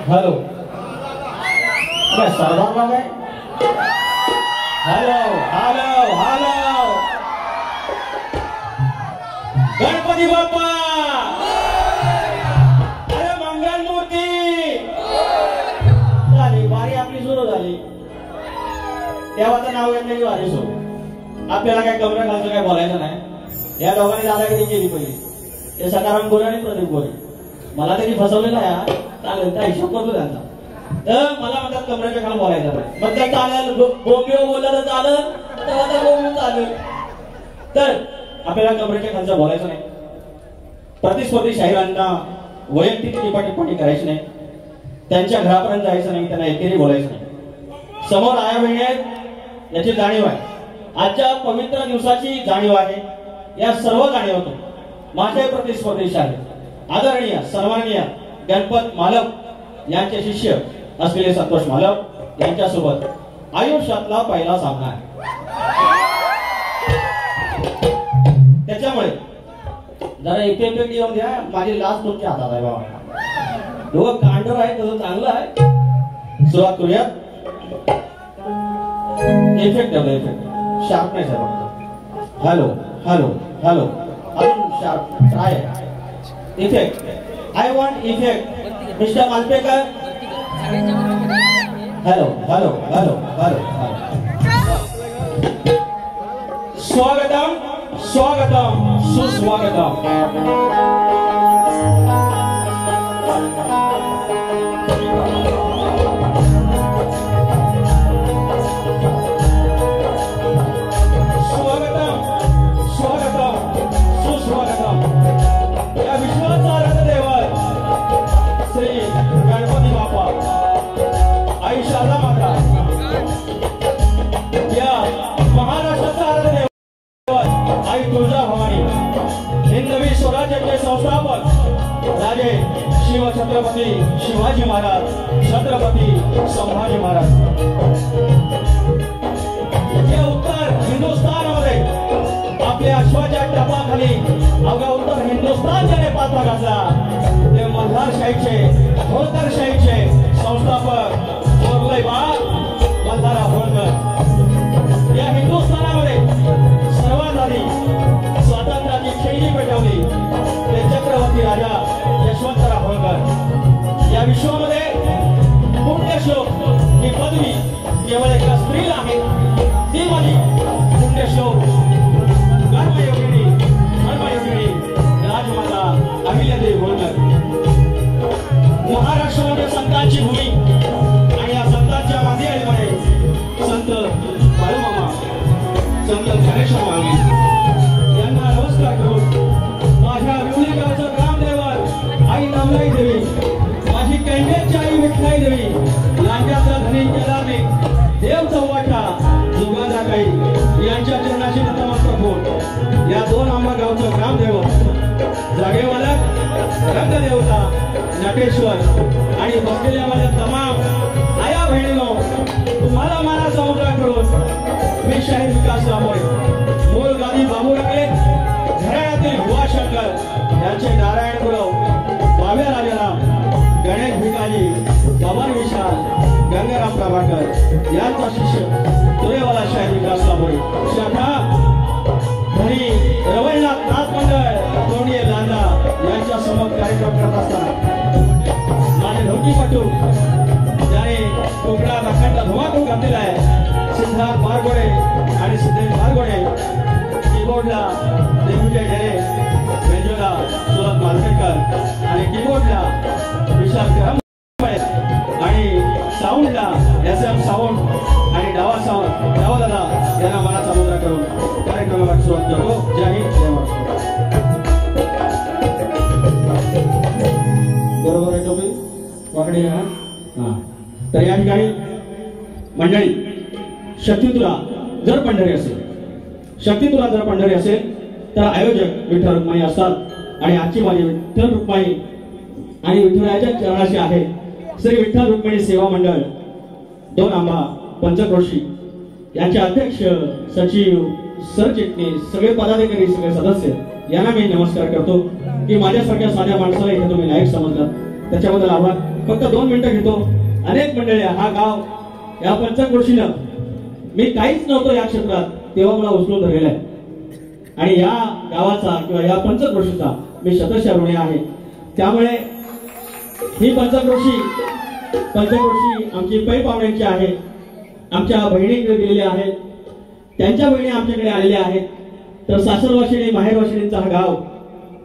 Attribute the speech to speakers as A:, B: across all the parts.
A: Hello काय सरदार बाग आहे? Hello hello hello Ganpati Bappa, अरे मंगल मूर्ती झाली. वारी आपली सुरू झाली तेव्हा नाव येत नाही वारी सुरू. आपल्याला काय कमरा घालचं काय बोलायचं नाही. या दोघांनी दादागिरी केली पहिली. ते सकाराम गोरे आणि प्रदीप गोरे मला त्यांनी फसवलेला आहे. चालेल त्या हिशोब करतो त्यांचा. तर मला म्हणतात कमरेच्या खाली बोलायचं नाही. मग काय चालेल बोंबिओ बोललं तर चालेल, तेव्हा तर बोंबिओ चालेल. तर आपल्याला कमरेच्या खालचं बोलायचं नाही. प्रतिस्पर्धी शाहिरांना वैयक्तिक टिप्पणी करायची नाही. त्यांच्या घरापर्यंत जायचं नाही. त्यांना एकेरी बोलायचं नाही. समोर आया बहिणी आहेत याची जाणीव आहे. आजच्या पवित्र दिवसाची जाणीव आहे. या सर्व जाणीवतून माझे प्रतिस्पर्धी शाहीर आदरणीय सन्माननीय गणपत मालक यांचे शिष्य असलेले संतोष मालक यांच्यासोबत आयुष्यातला पहिला सामना आहे. त्याच्यामुळे जरा इफेक्ट येऊन द्या. माझी लास्ट तुमच्या हातात आहे बाबा. दोघं कांडर आहे तसं चांगलं आहे. सुरुवात करूयात. इफेक्ट शार्पनेस आहे फक्त. हॅलो हॅलो हॅलो अजून sharp try. Effect I want effect mister Malpekar. Hello hello hello hello स्वागतम स्वागतम सुस्वागतम. राजे शिव छत्रपती शिवाजी महाराज छत्रपती संभाजी महाराज. या उत्तर हिंदुस्थानमध्ये आपल्या अश्वाच्या टपाखाली अवघा उत्तर हिंदुस्थान ज्याने पाठवा घातला ते मल्हारशाहीचे होळकरशाहीचे संस्थापक थोरले बा मल्हारराव होळकर. या हिंदुस्थानामध्ये सर्वात आधी स्वातंत्र्याची खेळी पेटवली ते चक्रवर्ती राजा यशवंतराव होळकर. या विश्वामध्ये पुण्यश्लोक ही पदवी केवळ एका स्त्रीला आहे. ती माझी पुण्यश्लोक कर्मयोगिनी राजमाता अहिल्यादेवी होळकर. महाराष्ट्रामध्ये संतांची भूमी आणि या संतांच्या मांदियाळीमध्ये संत बाळूमामा संत ज्ञानेश्वर माऊली यांना नमस्कार करून माझ्या विवली गावचं ग्रामदेवत आई नामलाई देवी, माझी कैंडेची आई विठ्ठलाई देवी, लांब्याचा धनी केदारने देव चौवाटा जुगादा काही यांच्या चरणाशी नतमस्तक होऊन या दोन आंबा गावचं ग्रामदेवत जागेवालक रंगदेवता नटेश्वर आणि बसलेल्या माझ्या तमाम आया बहिणीनो तुम्हाला मला समुद्राकडून मी शाहीर विकास रामोळे मूळ गादी बाबू रंगले घराण्यातील भुवाशंकर यांचे नारायण गुरव बाव्या राजाराम गणेश भिकाजी पवन विशाल गंगाराम प्रभाकर यांचा शिष्य तुरेवाला शाहीर विकास रामोळे शाखा धनी रवळनाथ नाथ मंडळ तोंडिये लांडा यांच्या समोर कार्यक्रम करत असताना माझे ढोकीपटू ज्याने कोकणात अखंड धुमाकूळ घातलेला आहे सिद्धार्थ मारगोडे आणि सिद्धेश मारगोडे. कीबोर्डला देवजय ढेरे, बेंजोला सुरत मालपेकर आणि कीबोर्डला विशाल ग्रहमळे आणि साऊंडला SM साऊंड आणि डावा साऊंड डावादादा यांना मला समुद्र करून कार्यक्रमाला सुरुवात करतो. जय हिंद जय महाराष्ट्र. बरोबर आहे टोपी वाकडी हा. तर या ठिकाणी मंडळी शक्तितुला जर पंढरी असेल तर आयोजक विठ्ठल रुक्माई असतात आणि आजची माझी विठ्ठल रुक्माई आणि विठ्ठलाच्या चरणाशी आहे श्री विठ्ठल रुक्मिणी सेवा मंडळ दोन आंबा पंचक्रोशी यांचे अध्यक्ष सचिव सरचिटणीस सगळे पदाधिकारी सगळे सदस्य यांना मी नमस्कार करतो की माझ्यासारख्या साध्या माणसाला इथे तुम्ही नायक समजलात. त्याच्याबद्दल आभार. फक्त 2 मिनिटं घेतो. अनेक मंडळी हा गाव या पंचक्रोशीनं मी काहीच नव्हतो या क्षेत्रात तेव्हा मला उचलून धरलेला आहे आणि या गावाचा किंवा या पंचक्रोशीचा मी शतशः ऋणी आहे. त्यामुळे ही पंचक्रोशी आमची पै पाहुण्यांची आहे. आमच्या बहिणीकडे गेलेल्या आहेत, त्यांच्या बहिणी आमच्याकडे आलेल्या आहेत. तर सासरवाशिणी माहेरवाशिणींचा हा गाव,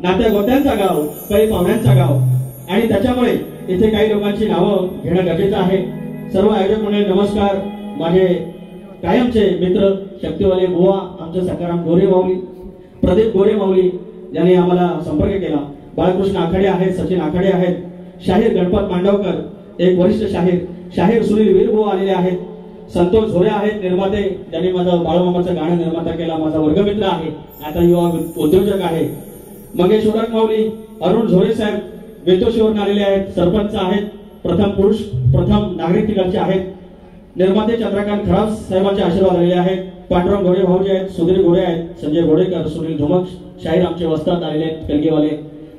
A: नात्या गोत्यांचा गाव, पै पाहुण्यांचा गाव आणि त्याच्यामुळे इथे काही लोकांची नावं घेणं गरजेचं आहे. सर्व आयोजक मंडळी नमस्कार. माझे कायमचे मित्र शक्तीवाले बुवा आमचे सकाराम गोरे माऊली, प्रदीप गोरे माऊली यांनी आम्हाला संपर्क केला. बाळकृष्ण आखाडे आहेत, सचिन आखाडे आहेत, शाहीर गणपत मांडवकर एक वरिष्ठ शाहीर सुनील वीरभाऊ आलेले आहेत, संतोष झोरे आहेत निर्माते, ज्यांनी माझं बाळूमामाचं गाणं निर्माता केला, माझा वर्गमित्र आहे, आता युवा उद्योजक आहे. मंगेश उडक माऊली, अरुण झोरे साहेब वेतोशीवरून आलेले आहेत, सरपंच आहेत, प्रथम पुरुष प्रथम नागरिक तिकडचे आहेत. निर्माते चंद्रकांत खराब साहेबांचे आशीर्वाद आलेले आहेत. पांडुरंग घोडे भाऊजी आहेत, सुधीर घोडे आहेत, संजय घोडेकर, सुनील धुमक शाहीर आमचे वस्तात आलेले आहेत कलगीवाले.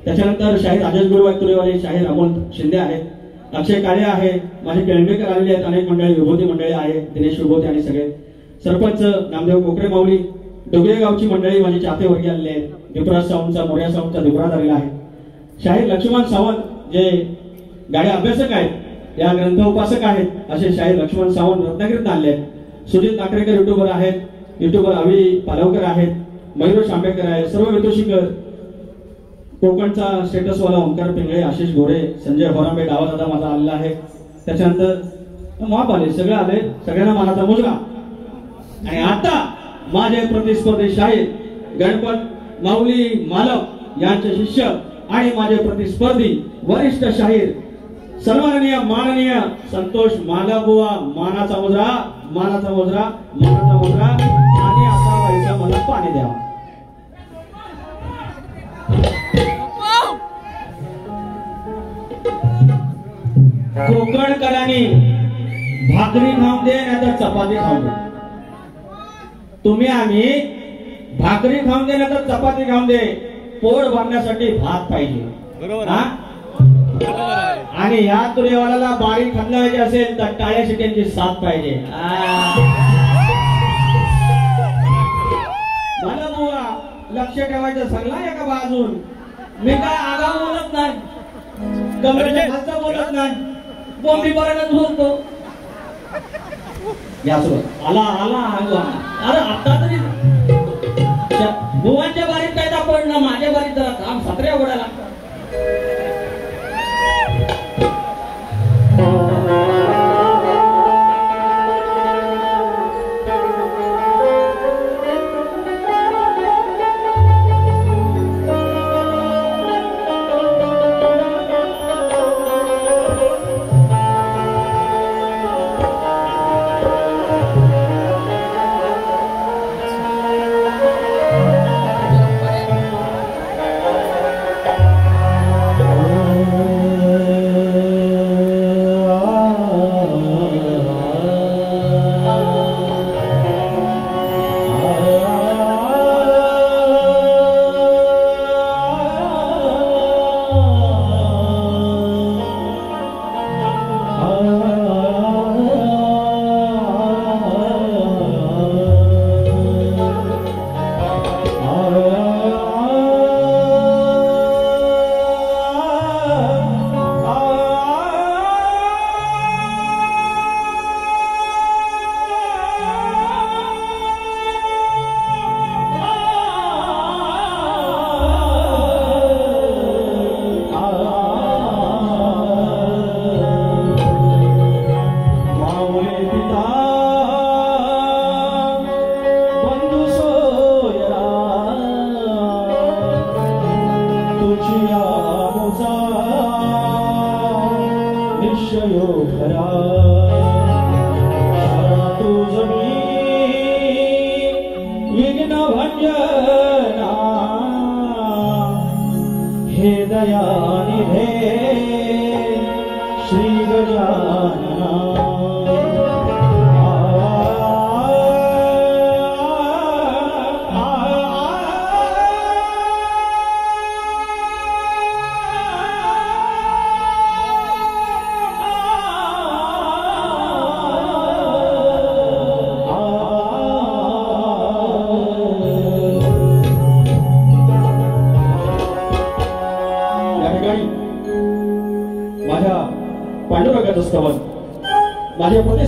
A: त्याच्यानंतर शाहीर राजेश गुरुवाय तुरेवाले, शाहीर अमोल शिंदे आहेत, अक्षय काळे आहे, माझे केळंबेकर आलेले आहेत, अनेक मंडळी विभूती मंडळी आहे, दिनेश विभूती आणि सगळे सरपंच नामदेव कोकरे माऊली, डोगरे गावची मंडळी माझे चाहते वर्गी आलेले आहेत. दिपराज सावंतचा मोर्या सावंतचा दिपराज आलेला आहे. शाहीर लक्ष्मण सावंत जे गाड्या अभ्यासक आहेत, या ग्रंथ उपासक आहेत, असे शाहीर लक्ष्मण सावंत रत्नागिरीत आले आहेत. सुजित नाकरेकर युट्यूबर आहेत, युट्यूबर अवी पालवकर आहेत, मयूर आंबेडकर आहे, सर्व विदुषीकर, कोकणचा स्टेटसवाला ओंकार पिंगळे, आशिष घोडे, संजय होरांबे, डावा दादा माझा आलेला आहे. त्याच्यानंतर माप आले, सगळे आले, सगळ्यांना मानाचा मुलगा. आणि आता माझे प्रतिस्पर्धी शाहीर गणपत माऊली मालक यांचे शिष्य आणि माझे प्रतिस्पर्धी वरिष्ठ शाहीर सन्माननीय माननीय संतोष मालबुवा, मानाचा मुजरा मानाचा मुजरा मानाचा मुजरा. आणि आता पैसा मला पाणी द्या. कोकणकरांनी भाकरी खाऊन दे नाही तर चपाती खाऊन दे. तुम्ही आम्ही भाकरी खाऊन दे नाही तर चपाती खाऊन दे, पोट भरण्यासाठी भात पाहिजे. बरोबर आणि या तुरेवाल्याला बारीक खंडायची असेल तर टाळ्या शिट्यांची साथ पाहिजे. मला बुवा लक्ष ठेवायचं सगळा एका बाजून. मी काय आगाऊ बोलत नाही, कमरेच्या खालचा बोलत नाही, बोंबी पर्यंत बोलतो. यासोबत आला अरे आता तरी बुवांच्या बारीत काय पडणं, माझ्या बारीत जरा काम सात्र्या ओढायला लागतात.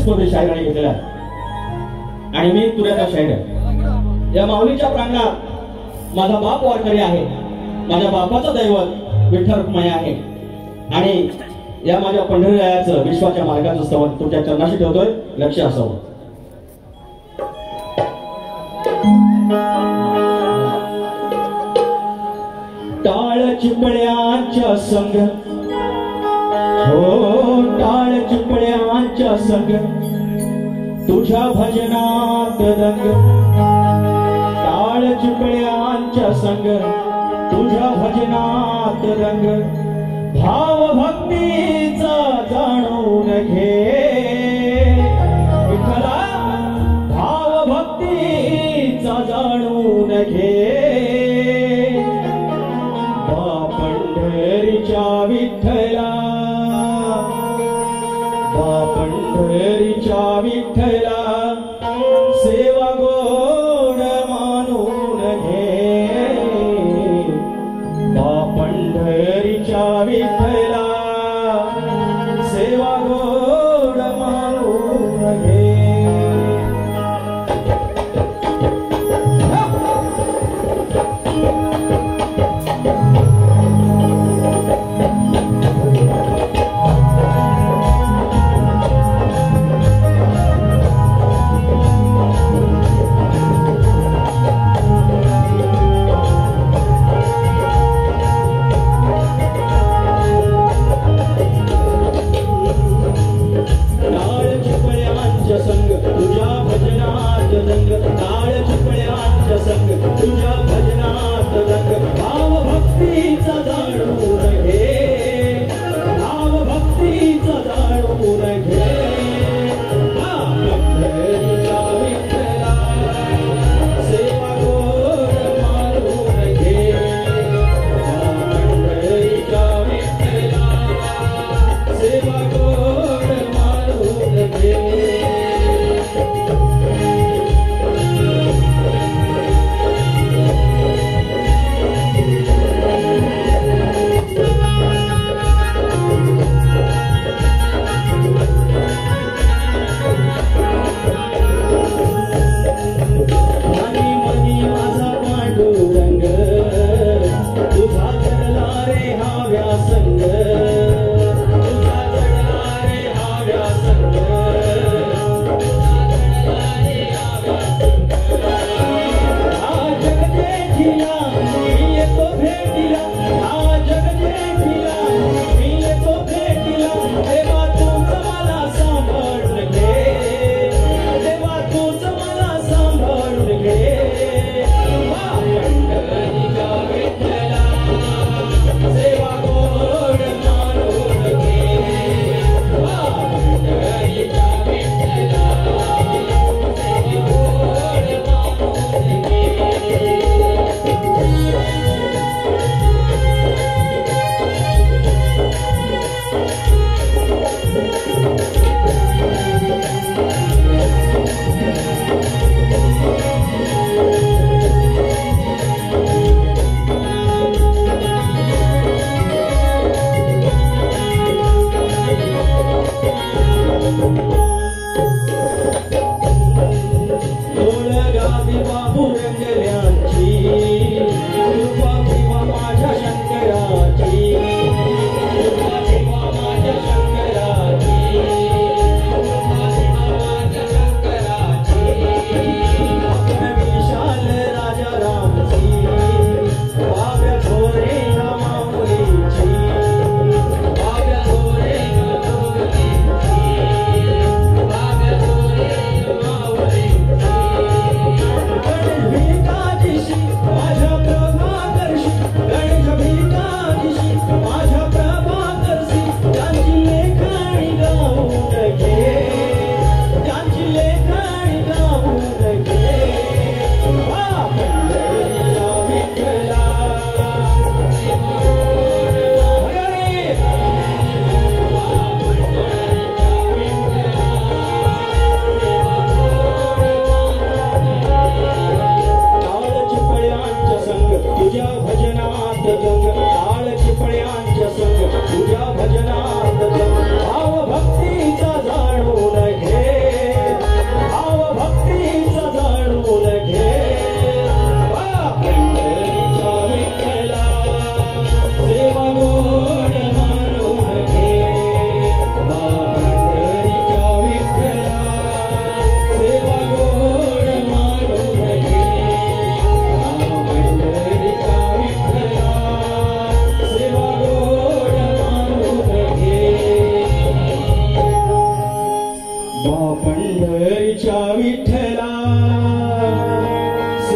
A: स्पर्धे शाहिराने घेतलेल्या आहेत आणि मी तुऱ्याचा शाहीर आहे। या माऊलीच्या प्रांगणात माझा बाप वारकरी आहे, माझ्या बापाचं दैवत विठ्ठल रुक्माई आहे आणि या माझ्या पंढरीरायाचं विश्वाच्या मार्गाचं स्तवन तुमच्या चरणाशी ठेवतोय, लक्ष असावं। टाळ चिपळ्यांच्या संग, हो टाळ चिपळ्यांच्या संग तुझ्या भजनात रंग, टाळ चिपळ्यांच्या संग तुझ्या भजनात रंग, भाव भक्तीचा जाणून घे विठ्ठला, भाव भक्तीचा जाणून घे, पंढरीच्या विठ्ठला, पंढरीच्या विठ्ठला सेवा गोड मानून घे, पंढरीच्या विठ्ठला सेवा गोड मानून घे।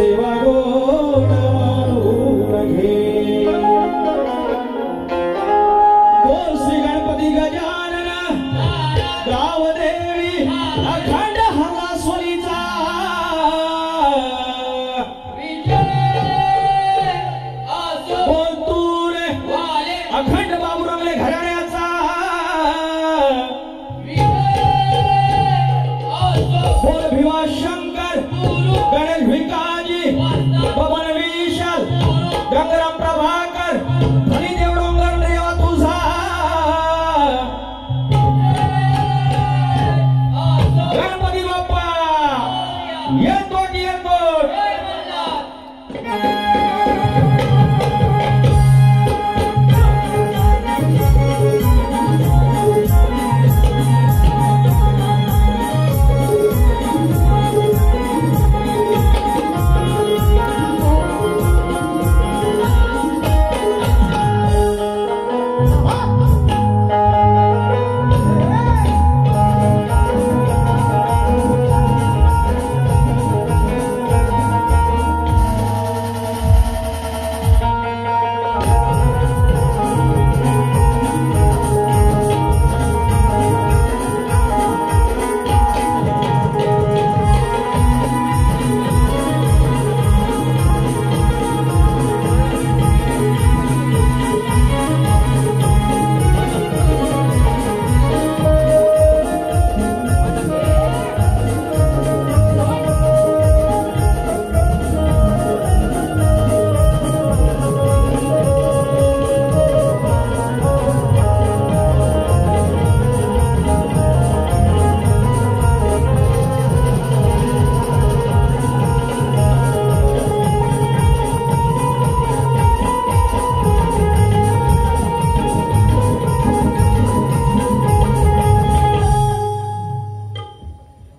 A: सेवा गोड मानून घे बोल श्री गणपती गजानन गावदेवी अखंड हल्ला सोनीचा बोल तू रे अखंड बाबुरावले घराण्याचा बोल भीमाशंकर गणेश भिकाजी पवन विशाल गंगाराम प्रभाकर धनीदेव डोंगर देवा तुझा गणपती बाप्पा येतो येतो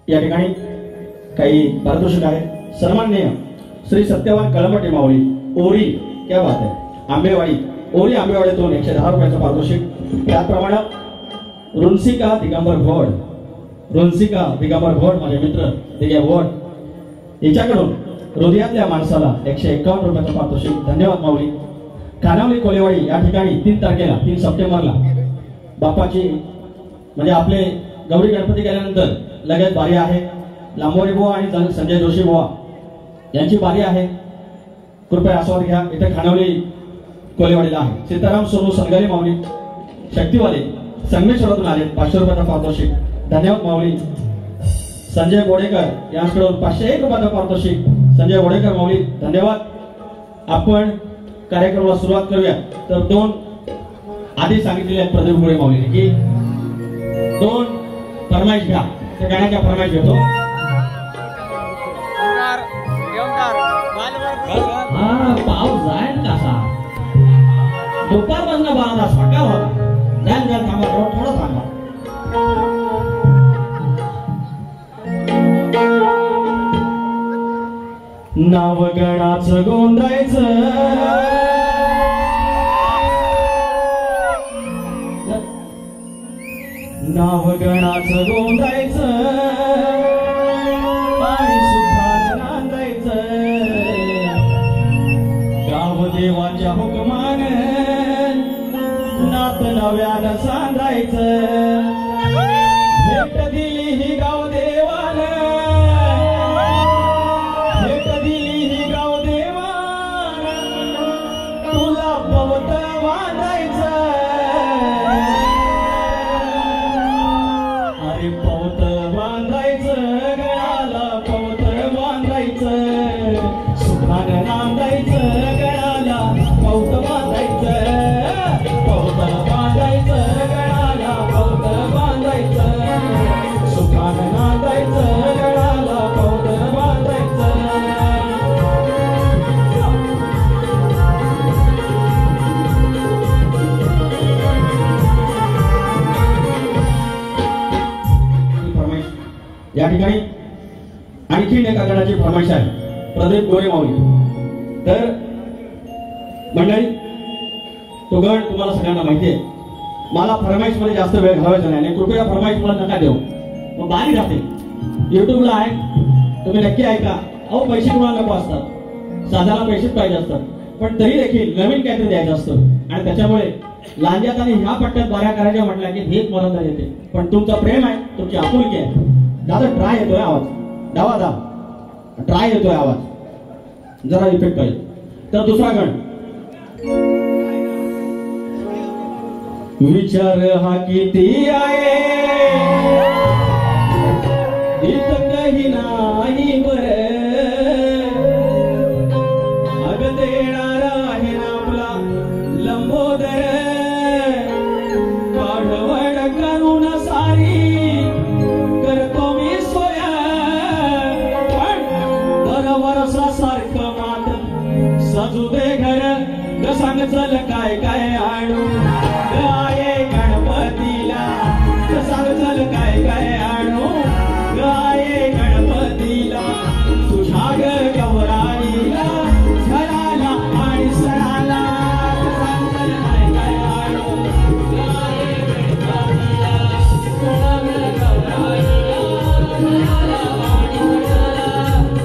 A: या ठिकाणी काही पारितोषिक आहे सन्माननीय श्री सत्यवान कळमटे माऊली ओरी क्या बात आहे आंबेवाडी ओरी आंबेवाडीतून 110 रुपयाचं पारितोषिक त्याचप्रमाणे रुंसिका दिगंबर भोड माझे मित्र दिग्या भोड याच्याकडून हृदयातल्या माणसाला 151 रुपयाचं पारितोषिक धन्यवाद माऊली खानावली कोलेवाडी या ठिकाणी 3 तारखेला 3 सप्टेंबरला बापाची म्हणजे आपले गौरी गणपती गेल्यानंतर लगेच बारी आहे लांबोरी बुवा आणि संजय जोशी बुवा यांची बारी आहे कृपया आस्वाद घ्या इथे खानावली कोलेवाडीला आहे सीताराम सोनू संगाली माऊली शक्तीवाले संगमेश्वरातून आले 500 रुपयाचा पारितोषिक धन्यवाद माऊली संजय गोडेकर यांच्याकडून 501 रुपयाचा पारितोषिक संजय गोडेकर माऊली धन्यवाद आपण कार्यक्रमाला सुरुवात करूया तर 2 आधी सांगितलेले आहेत प्रदीप गोळे माऊलीने की 2 फरमाईश घ्या त्या गाण्याच्या फरमाईश घेतो हा पाऊस जाईल कसा दुपारपासून 12 तास सकाळ होता जाईल थांबा थोडं थांबा नाव गणाचं गोंधायचं नाव गणाचं गोंधायचं आणि सुखान नांदायचं गाव देवाच्या हुकमान नात नव्यानं सांगायचं भेट दिली ही गाव देवान भेट दिली ही गाव देवान तुला पवत बांधायचं अरे पवत बांधायचं गळाला पवत बांधायचं सुखान नांदायचं गळाला पवत बांधायचं पवत बांधायचं गळाला पवत बांधायचं सुखान नांदायचं गळाला पवत बांधायचं या ठिकाणी आणखी एका गणाची फरमाईश आहे प्रदीप गोरे माऊली तर मंडळी तो गण तुम्हाला सगळ्यांना माहिती आहे मला फरमाईश मध्ये जास्त वेळ घालवायचा नाही आणि कृपया फरमाईश मला नका देऊ मग बारी राहते युट्यूबला आहे तुम्ही नक्की ऐका अहो पैसे कोणाला नको असतात, साधारण पैसेच पाहिजे असतात, पण तरी देखील नवीन काहीतरी द्यायचं असतं आणि त्याच्यामुळे लांज्यात आणि ह्या पट्ट्यात बऱ्या करायच्या म्हटल्या की हेच मला येते. पण तुमचं प्रेम आहे, तुमची आपुलकी आहे. दादा ट्राय येतोय आवाज, दावा दा ट्राय येतोय आवाज, जरा इफेक्ट पाहिजे. तर दुसरा गण विचार हा किती आहे इथं काही नाही बरं, अग देणारा आहे ना आपला लंबोदर, काढवड करून सारी करतो मी सोया, पण दर वर्षासारखं मात्र सजू दे घर, ग सांग चल काय काय आणू गाये गणपतीला, ग सांग चल काय काय आणू गाये गणपतीला, तुझ्या ग गौराईला झळाला आणि सणाला, ग सांग चल काय काय आणू गाये गणपतीला, तुझ्या ग गौराईला झळाला आणि सणाला,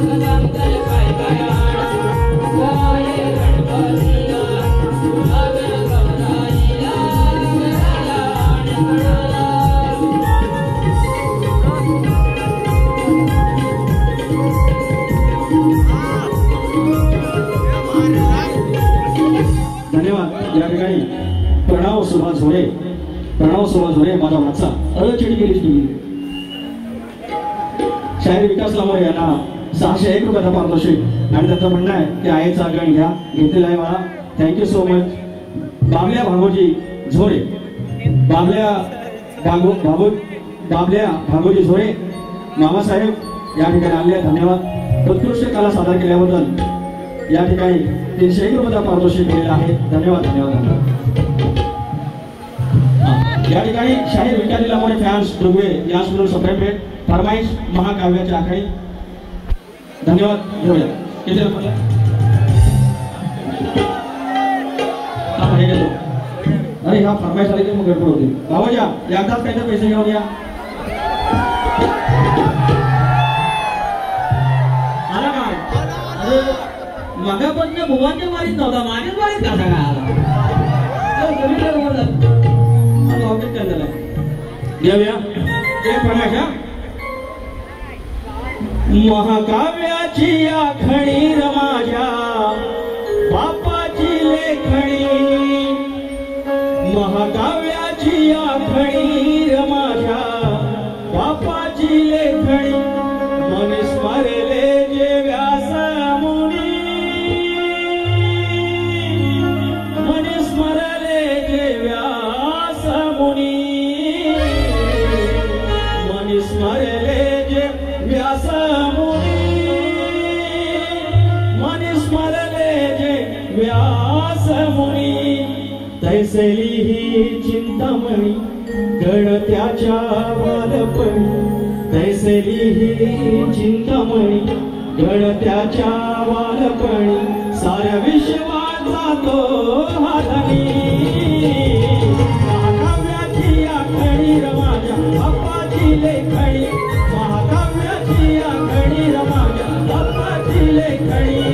A: ग सांग चल काय काय आणू गाये गणपतीला, तुझ्या ग गौराईला झळाला आणि सणाला. धन्यवाद. या ठिकाणी प्रणव सुभाष झोरे, प्रणव सुभाष झोरे माझा वाचा चिडी केली तुम्ही. शाहीर विकास लांबरे यांना 601 रुपयाचा पारितोषिक आणि त्याचं म्हणणं आहे की आईचा गण घ्या, घेतलेला आहे मला. Thank you so much. Bablya Bhagoji Zore, Bablya Bhagoji Zore Mamasaheb या ठिकाणी आले, धन्यवाद. उत्कृष्ट कला सादर केल्याबद्दल या ठिकाणी 301 रुपयाचा पारितोषिक दिलेला आहे. धन्यवाद धन्यवाद धन्यवाद. या ठिकाणी शाहीर विकास लांबरे फॅन्स दुर्वे या सुंदर सप्रेमपेठ फरमाईश महाकाव्याची आखणी. धन्यवाद. घेऊया किती रुपये अरे ह्या फरमाईश आली की मग गडबड होती. बाबाजी एकदाच काहीतरी पैसे घेऊन या. आला काय? अरे मगापासून भुवांच्या वारीत नव्हता, माझ्याच वारीत कसा काय आला? महाकाव्याची आखणी रमाजा बापाची लेखणी, महाकाव्याची आखणी रमाजा बापाची लेखणी, मन स्मरले जे व्यास मुनी, मन स्मरले जे व्यास मुनी, मन स्मरले जे व्यास मुनी, मन स्मरले जे व्यास मुनी, तैसली ही चिंतामणी गणत्याच्या बालपणी, तैसली ही चिंतामणी गणत्याच्या बालपणी, साऱ्या विश्वाचा तो हा धनी, महाकाव्याची आखणी रमाजा बापाची लेखणी, महाकाव्याची आखणी रमाजा बापाची लेखणी.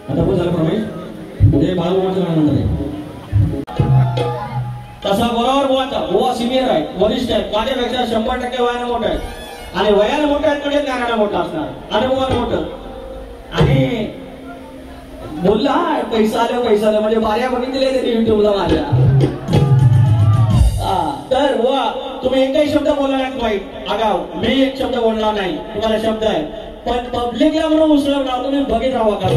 A: आता बोल झालं प्रमेश म्हणजे बाळूमामाचं आनंद आहे तसा बरोबर बोलता. बुवा सिनियर आहे, वरिष्ठ आहेत, माझ्यापेक्षा 100% वयाने मोठे आहेत आणि वयाने मोठे आहेत म्हणजे ज्ञानाने मोठा असणार, अनुभवाने मोठं. आणि बोलला पैसा आलं म्हणजे बाऱ्या बघितले त्यांनी युट्यूबला माझ्या. तर बुवा तुम्ही एकही शब्द बोलला नाही वाईट आगाव, मी एक शब्द बोलला नाही, तुम्हाला शब्द आहे, पण पब्लिकला म्हणून उसळवणार तुम्ही बघित राहा का.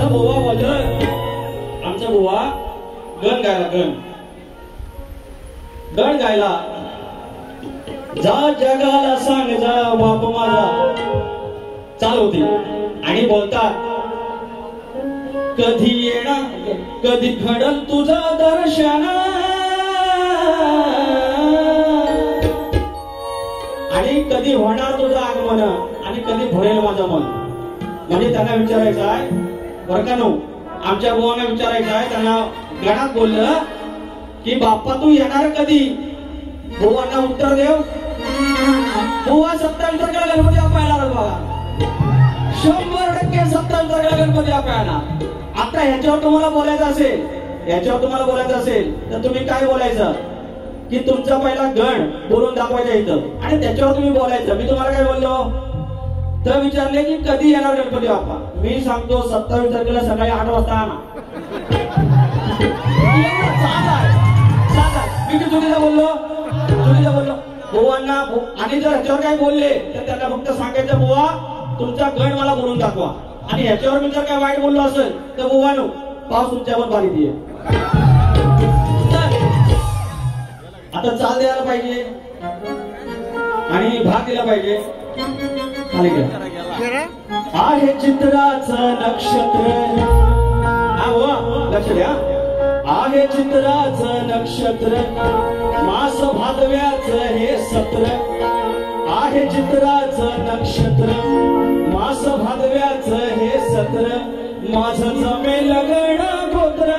A: बुवा बोललं आमचा बुवा गण गायला, गण गायला जा जगाला सांग जा बाप माझा चालू होती आणि बोलतात कधी येणार कधी घडल तुझं दर्शन, कधी होणार तुझं आगमन आणि कधी भरेल माझं मन. म्हणजे त्यांना विचारायचं आहे बरं का नो, आमच्या बुवांना विचारायचं आहे. त्यांना गणात बोललं की बाप्पा तू येणार कधी. बुवांना उत्तर देव, बुवा 27 तारखेला गणपती बाप्पा येणार बघा. 100% 27 तारखेला गणपती बाप्पा येणार. आता ह्याच्यावर तुम्हाला बोलायचं असेल तर तुम्ही काय बोलायचं की तुमचा पहिला गण बोलून दाखवायचा इथं आणि त्याच्यावर तुम्ही बोलायचं. मी तुम्हाला काय बोललो तर विचारले की कधी येणार गणपती बाप्पा. मी सांगतो 27 तारखेला सकाळी 8 वाजता आणा. मी चुकीचं बोललो बुवांना. आणि जर ह्याच्यावर काय बोलले तर त्यांना फक्त सांगायचं बुवा तुमचा गण मला बोलून दाखवा. आणि ह्याच्यावर मी जर काय वाईट बोललो असेल तर बुवानो पाऊस तुमच्यावर बारी दिये. आता चाल द्यायला पाहिजे आणि भाग दिला पाहिजे. खाली घ्या. आहे चित्राचं नक्षत्र, लक्ष द्या. आहे चित्राचं नक्षत्र, मास भादव्याचं हे सत्र. आहे चित्राचं नक्षत्र, मास भादव्याचं हे सत्र. माझं जमेल गण गोत्र,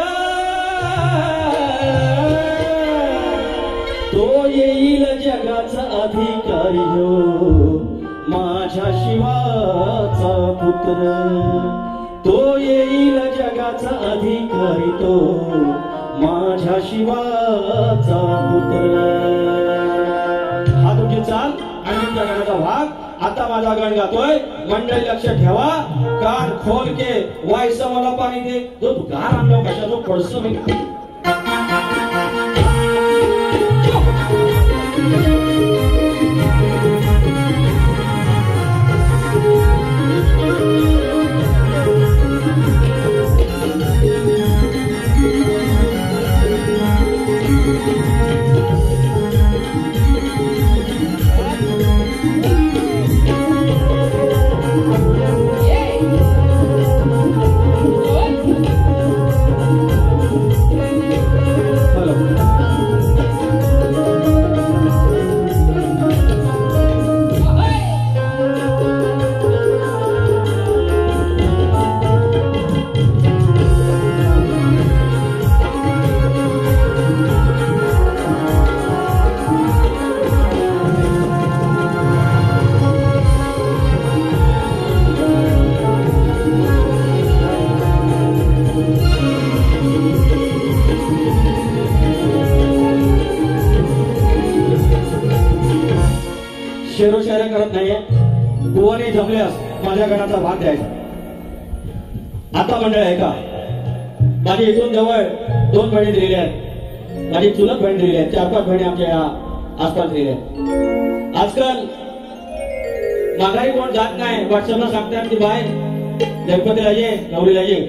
A: तो येईल जगाचा अधिकारी हो, माझ्या शिवाचा पुत्र. तो येईल जगाचा अधिकारी तो, माझ्या शिवाचा पुत्र. हा तुमची चाल आणि तुमच्या गणाचा भाग. आता माझा गण गातोय. मंडळी लक्ष ठेवा, कान खोल के वायचं मला पाणी दे. जो तू गार आणलो कशा जो पडसं मी शेरोशायरी करत नाहीये. बुवाने जमल्यास माझ्या गणाचा भाग द्यायचा. आता मंडळ आहे का, माझी इथून जवळ 2 बहिणी दिलेल्या आहेत. माझी चुलत बहीण दिलेली आहे. 4-5 बहिणी आमच्या या आसपास दिलेल्या आहेत. आजकाल माघारी कोण जात नाही. व्हॉट्सअपला सांगतात की बाय गणपतीला ये, गौरीला ये.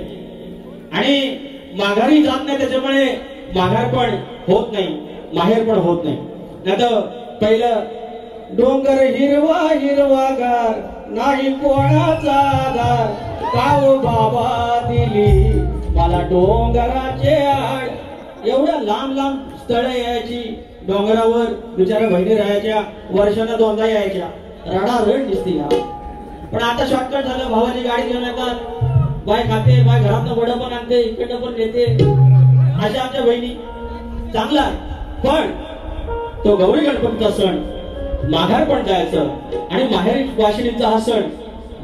A: आणि माघारी जात नाही त्याच्यामुळे माघार पण होत नाही, माहेर पण होत नाही. नाहीतर पहिलं डोंगर हिरवा हिरवागार, नाही कोणाचा आधार. काव बाबा दिली मला डोंगराचे आड. एवढ्या लांब लांब स्थळं यायची. डोंगरावर बिचारा बहिणी राहायच्या. वर्षाला 2दा यायच्या. रडारड दिसती. पण आता शॉर्टकट झालं. भावाची गाडी घेऊन येतात. बाय खाते, बाय घरातनं वडं पण आणते, इकडनं पण नेते. अशा आमच्या बहिणी चांगला. पण तो गौरी गणपतीचा सण माघार पण जायचं आणि माहेरी वाशिनीचा हा सण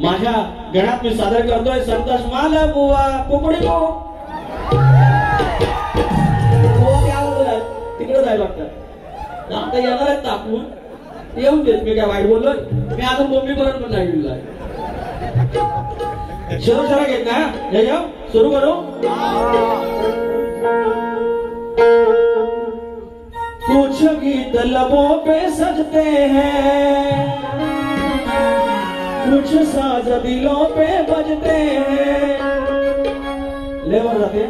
A: माझ्या गणात मी सादर करतोय. संतोष माल बुवा कुकडी तिकडे जायला लागतात. आता येणार आहेत तापून येऊन देत. मी काय वाईट बोललोय. मी अजून मुंबईपर्यंत पण नाही गेलोय. सुरू घेत ना हे सुरू करू. कुछ गीत लबों पे सजते हैं, कुछ साज दिलों पे बजते हैं. लेवर जाते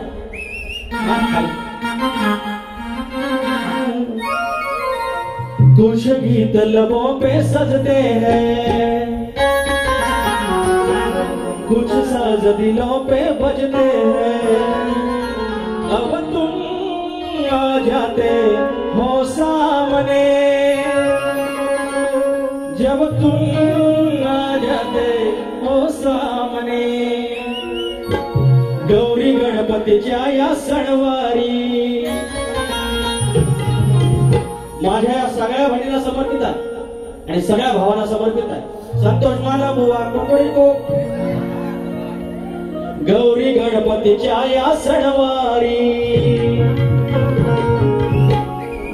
A: कुछ गीत लबों पे सजते हैं, कुछ साज दिलों पे बजते हैं. अब तुम आ जाते हो सामने, जब तुम आ जाते हो सामने गौरी गणपतीच्या या सणवारी माझ्या या सगळ्या बहिणीला समर्पित आहे आणि सगळ्या भावांना समर्पित आहे। संतोष माला बुवा कोकणी को गौरी गणपतीच्या या सणवारी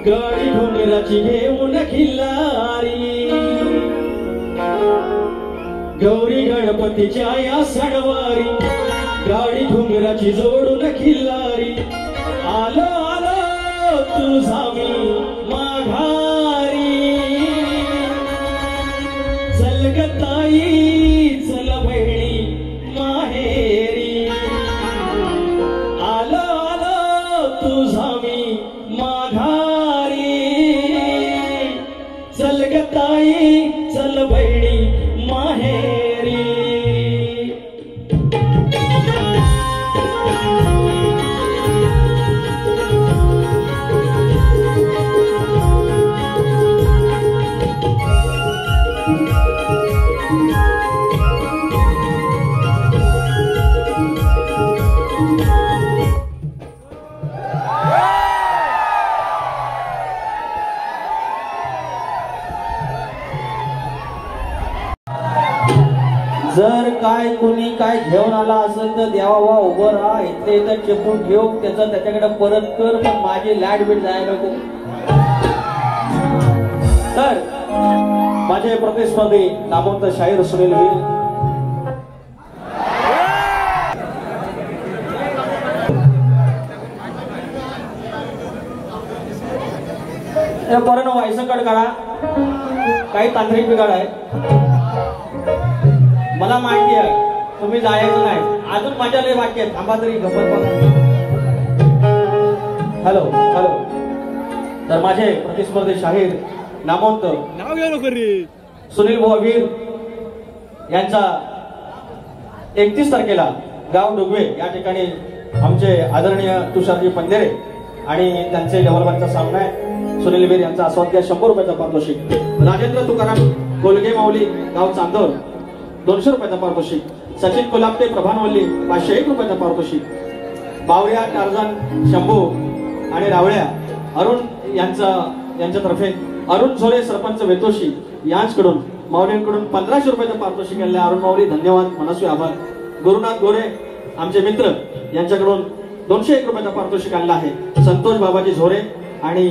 A: गाडी घोंगराची घेऊन खिल्लारी गौरी गणपतीच्या या सणवारी गाडी घोंगराची जोडून खिल्लारी आलो आलो तुझा मी माघारी चल ग ताई चल बहिणी माहेरी आलो आलो तुझा मी माघारी चल ग ताई चल बहिणी माहेरी।
B: जर काय कोणी काय घेऊन आला असेल तर देवा उभं राहा इथे इथं चेपून ठेव त्याचं त्याच्याकडे परत कर पण माझी लाट बीट जायला नको। तर माझे प्रतिस्पर्धी नामवंत शाहीर सुनील वीर परत व्हायचं कड काढा काही तांत्रिक बिघाड आहे मला माहिती आहे तुम्ही जायचं नाही अजून माझ्या लय वाक्य आहेत थांबा तरी गप्पत बघा। हॅलो हॅलो तर माझे प्रतिस्पर्धी शाहीर नामवंत
C: नाव घ्या लवकर रे
B: सुनील बुवा वीर यांचा 31 तारखेला गाव डुगवे या ठिकाणी आमचे आदरणीय तुषारजी पंधेरे आणि त्यांचे डबलबादचा सामना आहे। सुनील वीर यांचा अस्वाद्य 100 रुपयाचा पारितोषिक। राजेंद्र तुकाराम कोलगे माऊली गाव चांदोर 200 रुपयाचा पारितोषिक। सचिन कोलापते प्रभानवल्ली 501 रुपयाचा पारितोषिक। बावऱ्या टार्झन शंभू आणि रावळ्या अरुण यांच्यातर्फे अरुण झोरे सरपंच वेतोशी यांच्याकडून माऊलींकडून 1500 रुपयाचा पारितोषिक केले। अरुण माऊली धन्यवाद मनस्वी आभार। गुरुनाथ गोरे आमचे मित्र यांच्याकडून 201 रुपयाचा पारितोषिक आणला आहे। संतोष बाबाजी झोरे आणि